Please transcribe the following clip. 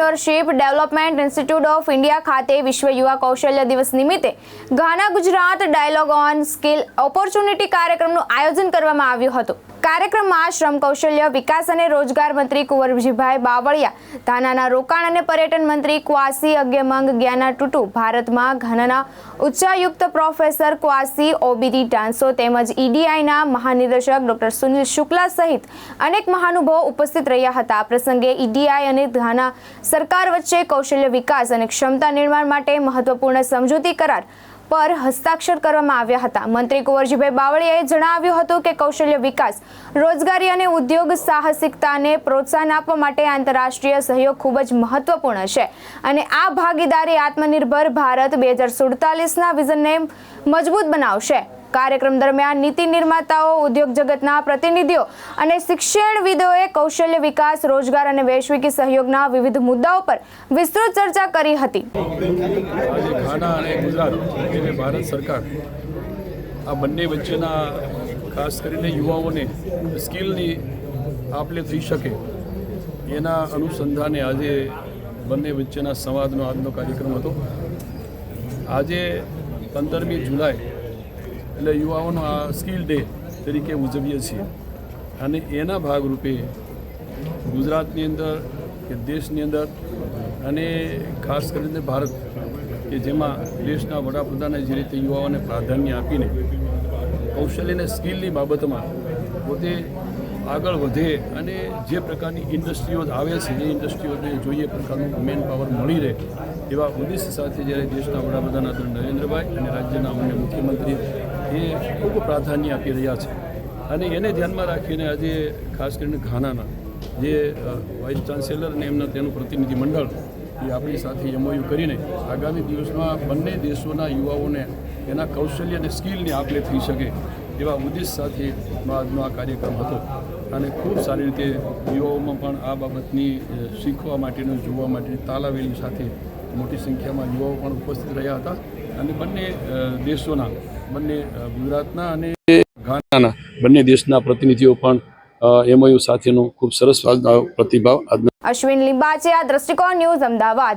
Entrepreneurship development institute of India ખાતે વિશ્વ યુવા કૌશલ્ય દિવસ નિમિત્તે Ghana Gujarat dialogue on skill opportunity કાર્યક્રમનું આયોજન કરવામાં આવ્યું હતું। કાર્યક્રમમાં શ્રમ કૌશલ્ય વિકાસ અને રોજગાર મંત્રી કુંવરજીભાઈ બાવળિયા, ધાનાના રોકાણ અને પર્યટન મંત્રી ક્વાસી અગ્યમંગ જ્ઞાના ટુટુ, ભારતમાં ઘાનાના ઉચ્ચાયુક્ત પ્રોફેસર ક્વાસી ઓબીડી ડાન્સો તેમજ ઈડીઆઈના મહાનિદેશક ડોક્ટર સુનિલ શુક્લા સહિત અનેક મહાનુભાવો ઉપસ્થિત રહ્યા હતા। આ પ્રસંગે ઈડીઆઈ અને ઘાના સરકાર વચ્ચે કૌશલ્ય વિકાસ અને ક્ષમતા નિર્માણ માટે મહત્વપૂર્ણ સમજૂતી કરાર પર હસ્તાક્ષર કરવામાં આવ્યા હતા। મંત્રી કુંવરજીભાઈ બાવળિયાએ જણાવ્યું હતું કે કૌશલ્ય વિકાસ, રોજગારી અને ઉદ્યોગ સાહસિકતાને પ્રોત્સાહન આપવા માટે આંતરરાષ્ટ્રીય સહયોગ ખૂબ જ મહત્વપૂર્ણ છે અને આ ભાગીદારી આત્મનિર્ભર ભારત 2047ના વિઝનને મજબૂત બનાવશે। કાર્યક્રમ દરમિયાન નીતિ નિર્માતાઓ, ઉદ્યોગ જગતના પ્રતિનિધિઓ અને શિક્ષણવિદોએ કૌશલ્ય વિકાસ, રોજગાર અને વૈશ્વિક સહયોગના વિવિધ મુદ્દાઓ પર વિસ્તૃત ચર્ચા કરી હતી। આજે ઘાના અને ગુજરાત એટલે ભારત સરકાર આ બંને વચ્ચેના ખાસ કરીને યુવાઓને સ્કિલની આપલે થઈ શકે એના અનુસંધાને આજે બંને વચ્ચેના સંવાદનો આજનો કાર્યક્રમ હતો। આજે 15મી જુલાઈ એટલે યુવાઓનો આ સ્કિલ ડે તરીકે ઉજવીએ છીએ અને એના ભાગરૂપે ગુજરાતની અંદર કે દેશની અંદર અને ખાસ કરીને ભારત કે જેમાં દેશના વડાપ્રધાને જે રીતે યુવાઓને પ્રાધાન્ય આપીને કૌશલ્ય અને સ્કિલની બાબતમાં પોતે આગળ વધે અને જે પ્રકારની ઇન્ડસ્ટ્રીઓ આવે છે એ ઇન્ડસ્ટ્રીઓને જોઈએ પ્રકારનું મેન પાવર મળી રહે એવા ઉદ્દેશ્ય સાથે જ્યારે દેશના વડાપ્રધાન આદરણીય નરેન્દ્રભાઈ અને રાજ્યના અન્ય મુખ્યમંત્રી એ ખૂબ પ્રાધાન્ય આપી રહ્યા છે અને એને ધ્યાનમાં રાખીને આજે ખાસ કરીને ઘાનાના જે વાઇસ ચાન્સેલર અને એમના તેનું પ્રતિનિધિ મંડળ એ આપણી સાથે એમઓયુ કરીને આગામી દિવસમાં બંને દેશોના યુવાઓને એના કૌશલ્ય અને સ્કિલની આપલે થઈ શકે એવા ઉદ્દેશ સાથે આજનો આ કાર્યક્રમ હતો અને ખૂબ સારી રીતે યુવાઓમાં પણ આ બાબતની શીખવા માટેનું, જોવા માટેની તાલાવેલી સાથે મોટી સંખ્યામાં યુવાઓ પણ ઉપસ્થિત રહ્યા હતા અને બંને દેશોના, બંને ગુજરાતના અને ઘાનાના બંને દેશના પ્રતિનિધિઓ પણ એમઓયુ સાથેનો ખૂબ સરસ પ્રતિભાવ। અશ્વિન લિંબાચિયા, દ્રષ્ટિકોણ ન્યૂઝ, અમદાવાદ।